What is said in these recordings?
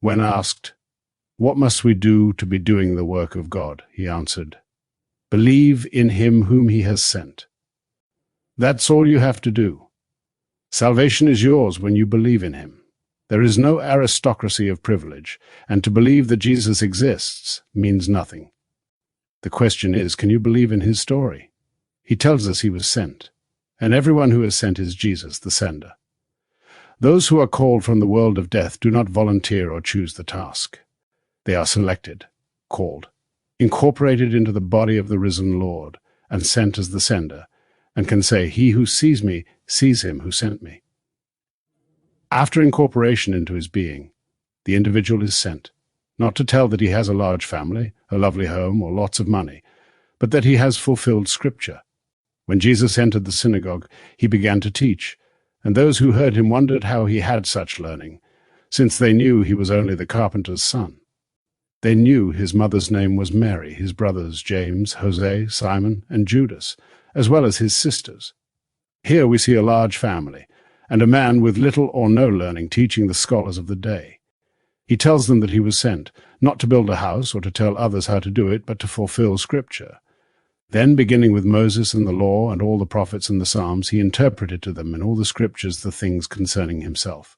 When asked, "What must we do to be doing the work of God?" he answered, "Believe in him whom he has sent." That's all you have to do. Salvation is yours when you believe in him. There is no aristocracy of privilege, and to believe that Jesus exists means nothing. The question is, can you believe in his story? He tells us he was sent, and everyone who is sent is Jesus, the sender. Those who are called from the world of death do not volunteer or choose the task. They are selected, called, incorporated into the body of the risen Lord, and sent as the sender, and can say, "He who sees me sees him who sent me." After incorporation into his being, the individual is sent, not to tell that he has a large family, a lovely home, or lots of money, but that he has fulfilled Scripture. When Jesus entered the synagogue, he began to teach, and those who heard him wondered how he had such learning, since they knew he was only the carpenter's son. They knew his mother's name was Mary, his brothers James, Jose, Simon, and Judas, as well as his sisters. Here we see a large family, and a man with little or no learning teaching the scholars of the day. He tells them that he was sent, not to build a house or to tell others how to do it, but to fulfill Scripture. Then, beginning with Moses and the law and all the prophets and the Psalms, he interpreted to them in all the Scriptures the things concerning himself.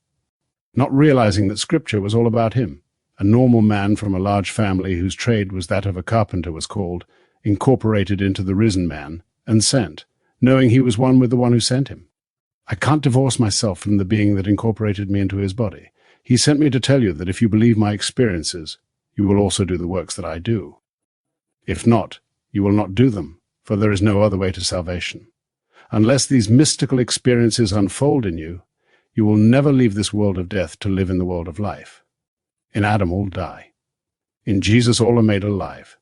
Not realizing that Scripture was all about him, a normal man from a large family whose trade was that of a carpenter was called, incorporated into the risen man, and sent, knowing he was one with the one who sent him. I can't divorce myself from the being that incorporated me into his body. He sent me to tell you that if you believe my experiences, you will also do the works that I do. If not, you will not do them, for there is no other way to salvation. Unless these mystical experiences unfold in you, you will never leave this world of death to live in the world of life. In Adam all die. In Jesus all are made alive.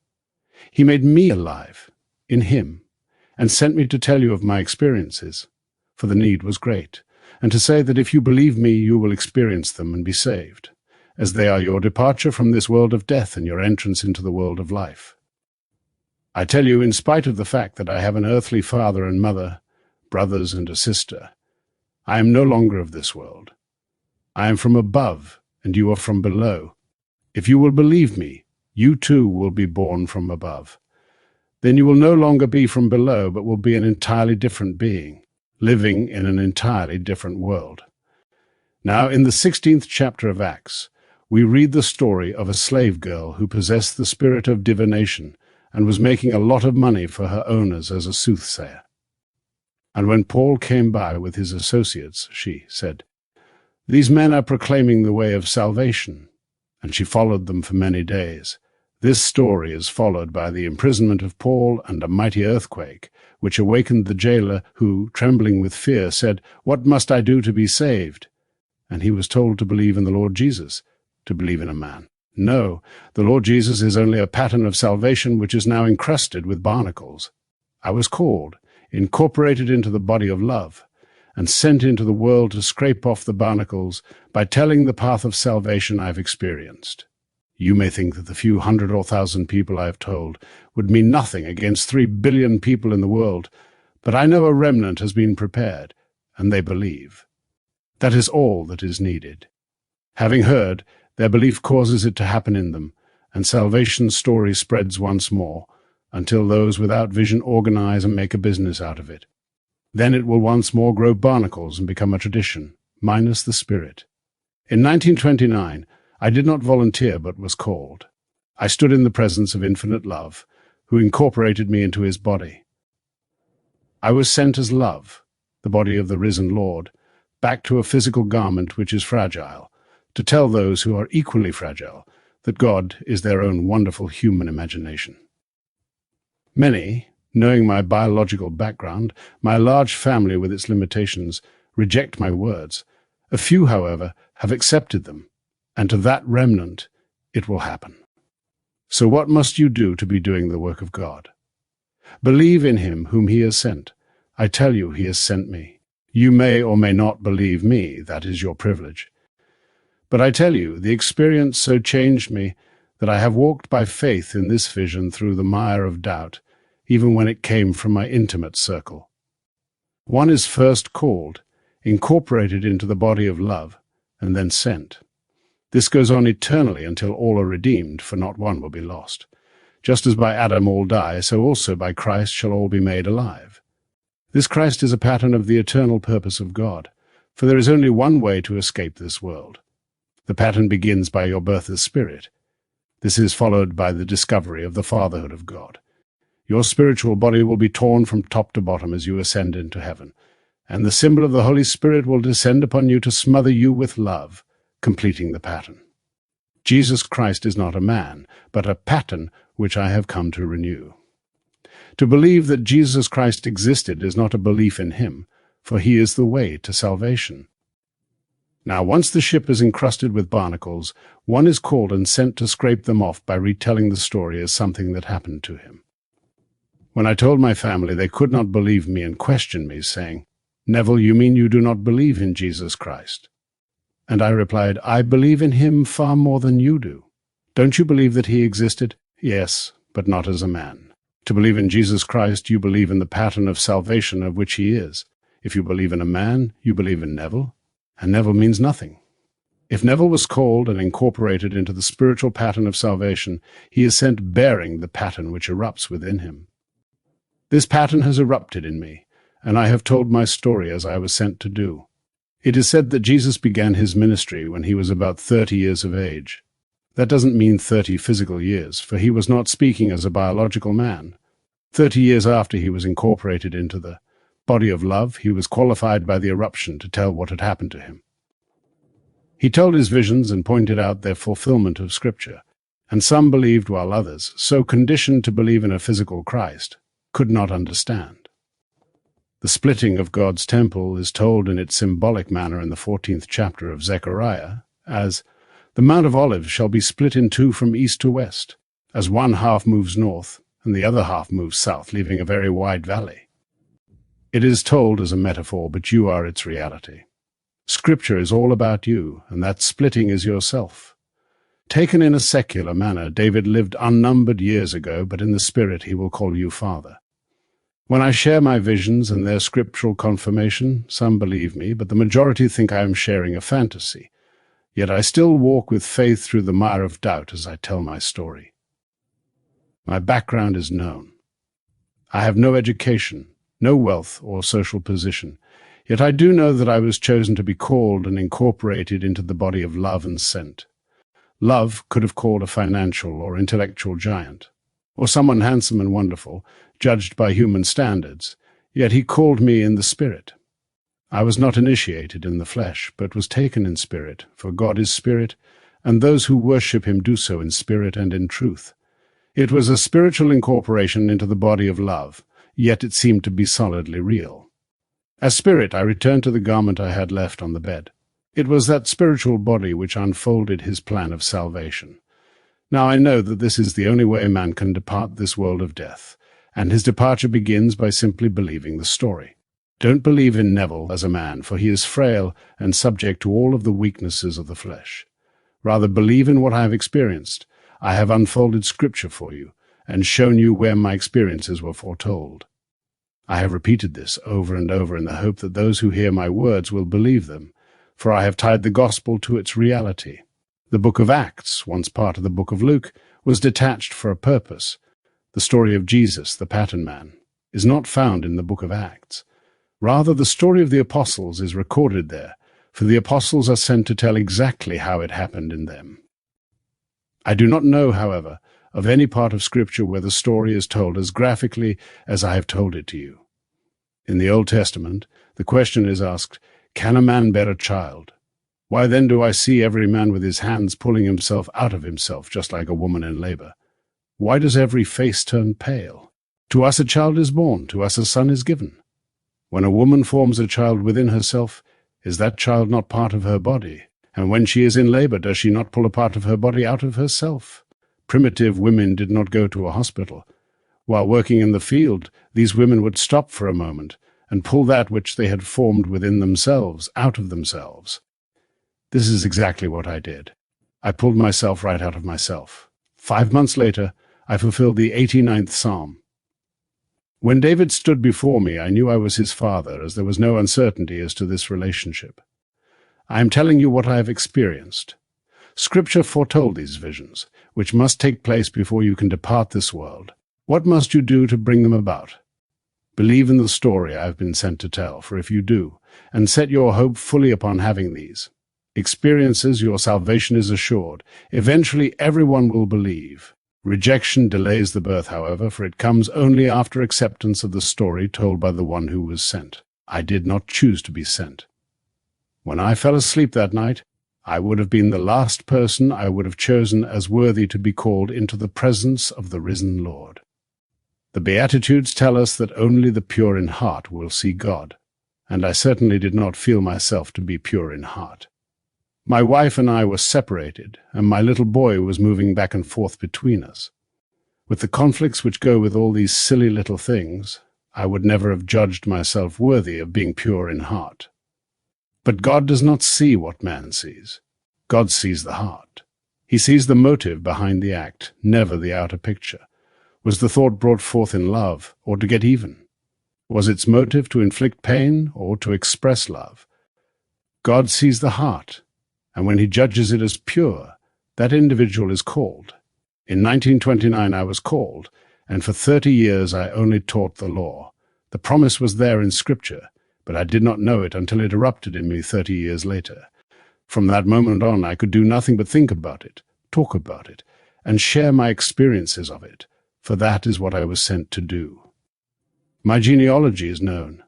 He made me alive, in him, and sent me to tell you of my experiences, for the need was great, and to say that if you believe me, you will experience them and be saved, as they are your departure from this world of death and your entrance into the world of life. I tell you, in spite of the fact that I have an earthly father and mother, brothers and a sister, I am no longer of this world. I am from above, and you are from below. If you will believe me, you too will be born from above. Then you will no longer be from below, but will be an entirely different being, living in an entirely different world. Now, in the 16th chapter of Acts, we read the story of a slave girl who possessed the spirit of divination and was making a lot of money for her owners as a soothsayer. And when Paul came by with his associates, she said, "These men are proclaiming the way of salvation," and she followed them for many days. This story is followed by the imprisonment of Paul and a mighty earthquake, which awakened the jailer who, trembling with fear, said, "What must I do to be saved?" And he was told to believe in the Lord Jesus, to believe in a man. No, the Lord Jesus is only a pattern of salvation which is now encrusted with barnacles. I was called, incorporated into the body of love, and sent into the world to scrape off the barnacles by telling the path of salvation I've experienced. You may think that the few hundred or thousand people I have told would mean nothing against 3 billion people in the world, but I know a remnant has been prepared, and they believe. That is all that is needed. Having heard, their belief causes it to happen in them, and salvation's story spreads once more, until those without vision organize and make a business out of it. Then it will once more grow barnacles and become a tradition, minus the spirit. In 1929, I did not volunteer but was called. I stood in the presence of infinite love, who incorporated me into his body. I was sent as love, the body of the risen Lord, back to a physical garment which is fragile, to tell those who are equally fragile that God is their own wonderful human imagination. Many, knowing my biological background, my large family with its limitations, reject my words. A few, however, have accepted them, and to that remnant it will happen. So what must you do to be doing the work of God? Believe in him whom he has sent. I tell you, he has sent me. You may or may not believe me, that is your privilege. But I tell you, the experience so changed me that I have walked by faith in this vision through the mire of doubt, even when it came from my intimate circle. One is first called, incorporated into the body of love, and then sent. This goes on eternally until all are redeemed, for not one will be lost. Just as by Adam all die, so also by Christ shall all be made alive. This Christ is a pattern of the eternal purpose of God, for there is only one way to escape this world. The pattern begins by your birth as spirit. This is followed by the discovery of the fatherhood of God. Your spiritual body will be torn from top to bottom as you ascend into heaven, and the symbol of the Holy Spirit will descend upon you to smother you with love, completing the pattern. Jesus Christ is not a man, but a pattern which I have come to renew. To believe that Jesus Christ existed is not a belief in him, for he is the way to salvation. Now, once the ship is encrusted with barnacles, one is called and sent to scrape them off by retelling the story as something that happened to him. When I told my family, they could not believe me and questioned me, saying, "Neville, you mean you do not believe in Jesus Christ?" And I replied, "I believe in him far more than you do. Don't you believe that he existed?" "Yes, but not as a man. To believe in Jesus Christ, you believe in the pattern of salvation of which he is. If you believe in a man, you believe in Neville, and Neville means nothing. If Neville was called and incorporated into the spiritual pattern of salvation, he is sent bearing the pattern which erupts within him. This pattern has erupted in me, and I have told my story as I was sent to do. It is said that Jesus began his ministry when he was about 30 years of age. That doesn't mean 30 physical years, for he was not speaking as a biological man. 30 years after he was incorporated into the body of love, he was qualified by the eruption to tell what had happened to him. He told his visions and pointed out their fulfillment of Scripture, and some believed while others, so conditioned to believe in a physical Christ, could not understand. The splitting of God's temple is told in its symbolic manner in the 14th chapter of Zechariah as, "The Mount of Olives shall be split in two from east to west, as one half moves north, and the other half moves south, leaving a very wide valley." It is told as a metaphor, but you are its reality. Scripture is all about you, and that splitting is yourself. Taken in a secular manner, David lived unnumbered years ago, but in the spirit he will call you Father. When I share my visions and their scriptural confirmation, some believe me, but the majority think I am sharing a fantasy. Yet I still walk with faith through the mire of doubt as I tell my story. My background is known. I have no education, no wealth or social position, yet I do know that I was chosen to be called and incorporated into the body of love and sent. Love could have called a financial or intellectual giant, or someone handsome and wonderful, judged by human standards, yet he called me in the Spirit. I was not initiated in the flesh, but was taken in spirit, for God is spirit, and those who worship him do so in spirit and in truth. It was a spiritual incorporation into the body of love, yet it seemed to be solidly real. As spirit, I returned to the garment I had left on the bed. It was that spiritual body which unfolded his plan of salvation. Now I know that this is the only way man can depart this world of death, and his departure begins by simply believing the story. Don't believe in Neville as a man, for he is frail and subject to all of the weaknesses of the flesh. Rather believe in what I have experienced. I have unfolded Scripture for you, and shown you where my experiences were foretold. I have repeated this over and over in the hope that those who hear my words will believe them, for I have tied the gospel to its reality. The book of Acts, once part of the book of Luke, was detached for a purpose. The story of Jesus, the pattern man, is not found in the book of Acts. Rather, the story of the apostles is recorded there, for the apostles are sent to tell exactly how it happened in them. I do not know, however, of any part of Scripture where the story is told as graphically as I have told it to you. In the Old Testament, the question is asked, "Can a man bear a child? Why then do I see every man with his hands pulling himself out of himself, just like a woman in labor? Why does every face turn pale? To us a child is born, to us a son is given. When a woman forms a child within herself, is that child not part of her body? And when she is in labor, does she not pull a part of her body out of herself?" Primitive women did not go to a hospital. While working in the field, these women would stop for a moment and pull that which they had formed within themselves out of themselves. This is exactly what I did. I pulled myself right out of myself. 5 months later, I fulfilled the 89th Psalm. When David stood before me, I knew I was his father, as there was no uncertainty as to this relationship. I am telling you what I have experienced. Scripture foretold these visions, which must take place before you can depart this world. What must you do to bring them about? Believe in the story I have been sent to tell, for if you do, and set your hope fully upon having these experiences, your salvation is assured. Eventually everyone will believe. Rejection delays the birth, however, for it comes only after acceptance of the story told by the one who was sent. I did not choose to be sent. When I fell asleep that night, I would have been the last person I would have chosen as worthy to be called into the presence of the risen Lord. The Beatitudes tell us that only the pure in heart will see God, and I certainly did not feel myself to be pure in heart. My wife and I were separated, and my little boy was moving back and forth between us. With the conflicts which go with all these silly little things, I would never have judged myself worthy of being pure in heart. But God does not see what man sees. God sees the heart. He sees the motive behind the act, never the outer picture. Was the thought brought forth in love, or to get even? Was its motive to inflict pain, or to express love? God sees the heart, and when he judges it as pure, that individual is called. In 1929 I was called, and for 30 years I only taught the law. The promise was there in Scripture, but I did not know it until it erupted in me 30 years later. From that moment on, I could do nothing but think about it, talk about it, and share my experiences of it, for that is what I was sent to do. My genealogy is known.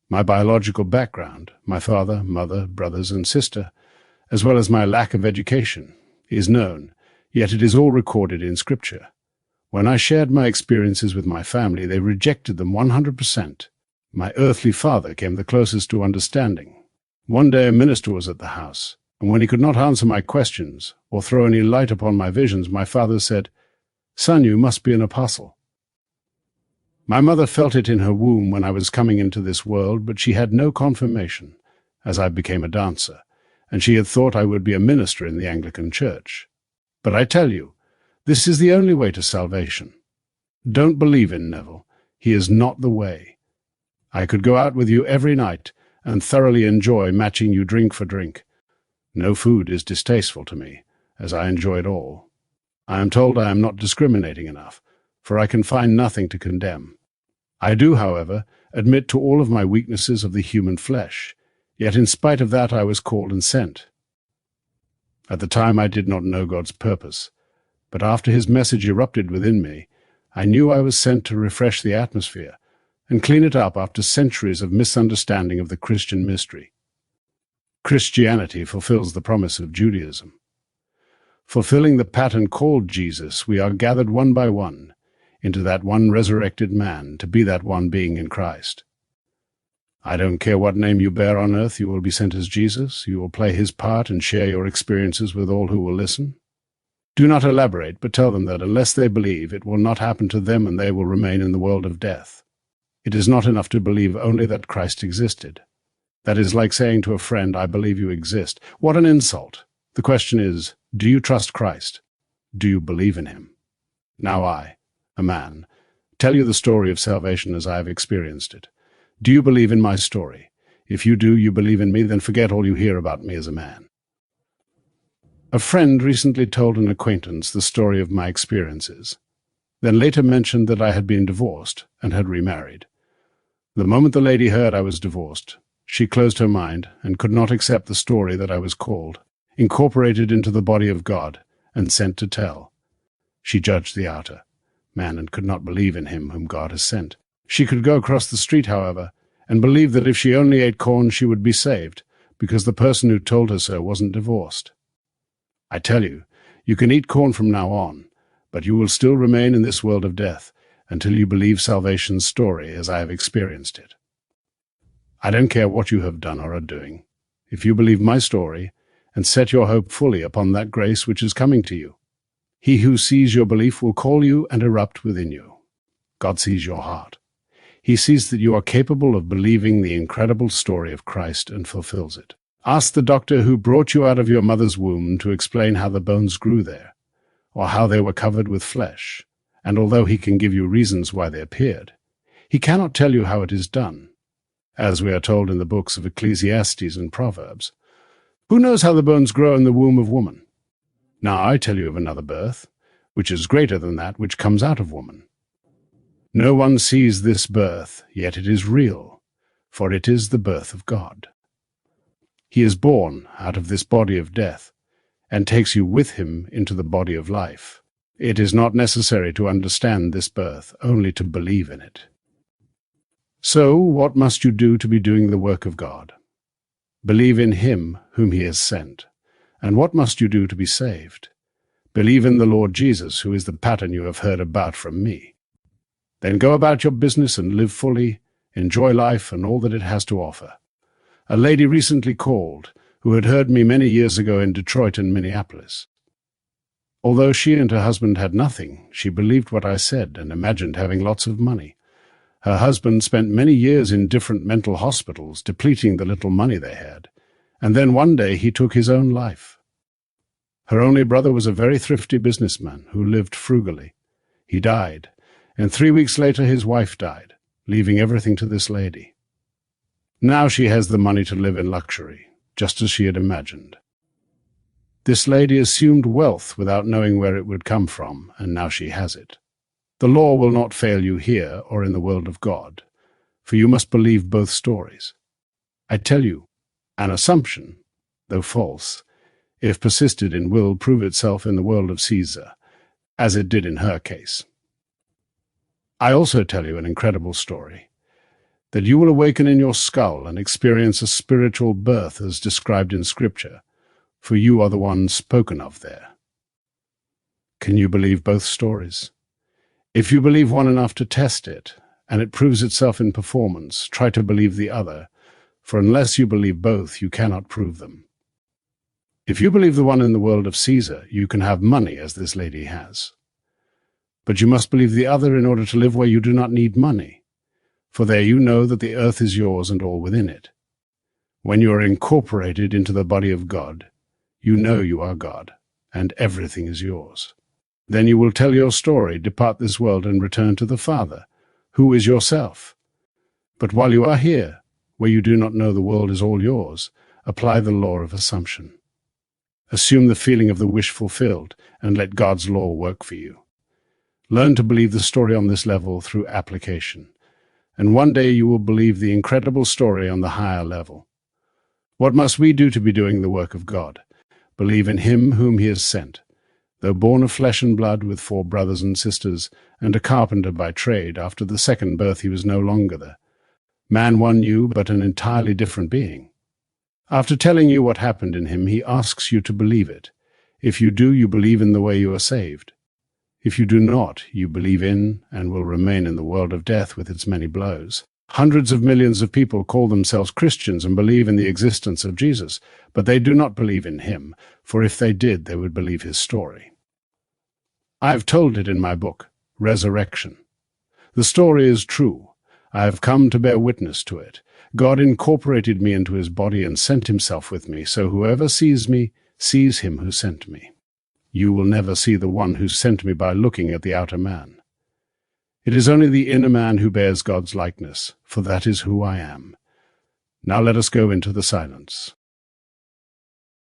My biological background, my father, mother, brothers, and sister, as well as my lack of education, is known, yet it is all recorded in Scripture. When I shared my experiences with my family, they rejected them 100%. My earthly father came the closest to understanding. One day a minister was at the house, and when he could not answer my questions or throw any light upon my visions, my father said, "Son, you must be an apostle." My mother felt it in her womb when I was coming into this world, but she had no confirmation, as I became a dancer, and she had thought I would be a minister in the Anglican Church. But I tell you, this is the only way to salvation. Don't believe in Neville. He is not the way. I could go out with you every night and thoroughly enjoy matching you drink for drink. No food is distasteful to me, as I enjoy it all. I am told I am not discriminating enough, for I can find nothing to condemn. I do, however, admit to all of my weaknesses of the human flesh, yet in spite of that I was called and sent. At the time I did not know God's purpose, but after his message erupted within me, I knew I was sent to refresh the atmosphere and clean it up after centuries of misunderstanding of the Christian mystery. Christianity fulfills the promise of Judaism. Fulfilling the pattern called Jesus, we are gathered one by one into that one resurrected man to be that one being in Christ. I don't care what name you bear on earth, you will be sent as Jesus. You will play his part and share your experiences with all who will listen. Do not elaborate, but tell them that unless they believe, it will not happen to them and they will remain in the world of death. It is not enough to believe only that Christ existed. That is like saying to a friend, "I believe you exist." What an insult! The question is, do you trust Christ? Do you believe in him? Now I, a man, tell you the story of salvation as I have experienced it. Do you believe in my story? If you do, you believe in me, then forget all you hear about me as a man. A friend recently told an acquaintance the story of my experiences, then later mentioned that I had been divorced and had remarried. The moment the lady heard I was divorced, she closed her mind and could not accept the story that I was called, incorporated into the body of God, and sent to tell. She judged the outer man and could not believe in him whom God has sent. She could go across the street, however, and believe that if she only ate corn she would be saved, because the person who told her so wasn't divorced. I tell you, you can eat corn from now on, but you will still remain in this world of death until you believe salvation's story as I have experienced it. I don't care what you have done or are doing. If you believe my story and set your hope fully upon that grace which is coming to you, he who sees your belief will call you and erupt within you. God sees your heart. He sees that you are capable of believing the incredible story of Christ and fulfills it. Ask the doctor who brought you out of your mother's womb to explain how the bones grew there, or how they were covered with flesh, and although he can give you reasons why they appeared, he cannot tell you how it is done, as we are told in the books of Ecclesiastes and Proverbs. Who knows how the bones grow in the womb of woman? Now I tell you of another birth, which is greater than that which comes out of woman. No one sees this birth, yet it is real, for it is the birth of God. He is born out of this body of death, and takes you with him into the body of life. It is not necessary to understand this birth, only to believe in it. So, what must you do to be doing the work of God? Believe in him whom he has sent. And what must you do to be saved? Believe in the Lord Jesus, who is the pattern you have heard about from me. Then go about your business and live fully, enjoy life and all that it has to offer. A lady recently called, who had heard me many years ago in Detroit and Minneapolis. Although she and her husband had nothing, she believed what I said and imagined having lots of money. Her husband spent many years in different mental hospitals, depleting the little money they had, and then one day he took his own life. Her only brother was a very thrifty businessman who lived frugally. He died, and 3 weeks later his wife died, leaving everything to this lady. Now she has the money to live in luxury, just as she had imagined. This lady assumed wealth without knowing where it would come from, and now she has it. The law will not fail you here or in the world of God, for you must believe both stories. I tell you, an assumption, though false, if persisted in, will prove itself in the world of Caesar, as it did in her case. I also tell you an incredible story, that you will awaken in your skull and experience a spiritual birth as described in Scripture, for you are the one spoken of there. Can you believe both stories? If you believe one enough to test it, and it proves itself in performance, try to believe the other, for unless you believe both, you cannot prove them. If you believe the one in the world of Caesar, you can have money as this lady has. But you must believe the other in order to live where you do not need money, for there you know that the earth is yours and all within it. When you are incorporated into the body of God, you know you are God, and everything is yours. Then you will tell your story, depart this world and return to the Father, who is yourself. But while you are here, where you do not know the world is all yours, apply the law of assumption. Assume the feeling of the wish fulfilled, and let God's law work for you. Learn to believe the story on this level through application, and one day you will believe the incredible story on the higher level. What must we do to be doing the work of God? Believe in him whom he has sent. Though born of flesh and blood with 4 brothers and sisters, and a carpenter by trade, after the second birth he was no longer there. Man one knew, but an entirely different being. After telling you what happened in him, he asks you to believe it. If you do, you believe in the way you are saved. If you do not, you believe in and will remain in the world of death with its many blows. Hundreds of millions of people call themselves Christians and believe in the existence of Jesus, but they do not believe in him, for if they did, they would believe his story. I have told it in my book, Resurrection. The story is true. I have come to bear witness to it. God incorporated me into his body and sent himself with me, so whoever sees me sees him who sent me. You will never see the one who sent me by looking at the outer man. It is only the inner man who bears God's likeness, for that is who I am. Now let us go into the silence.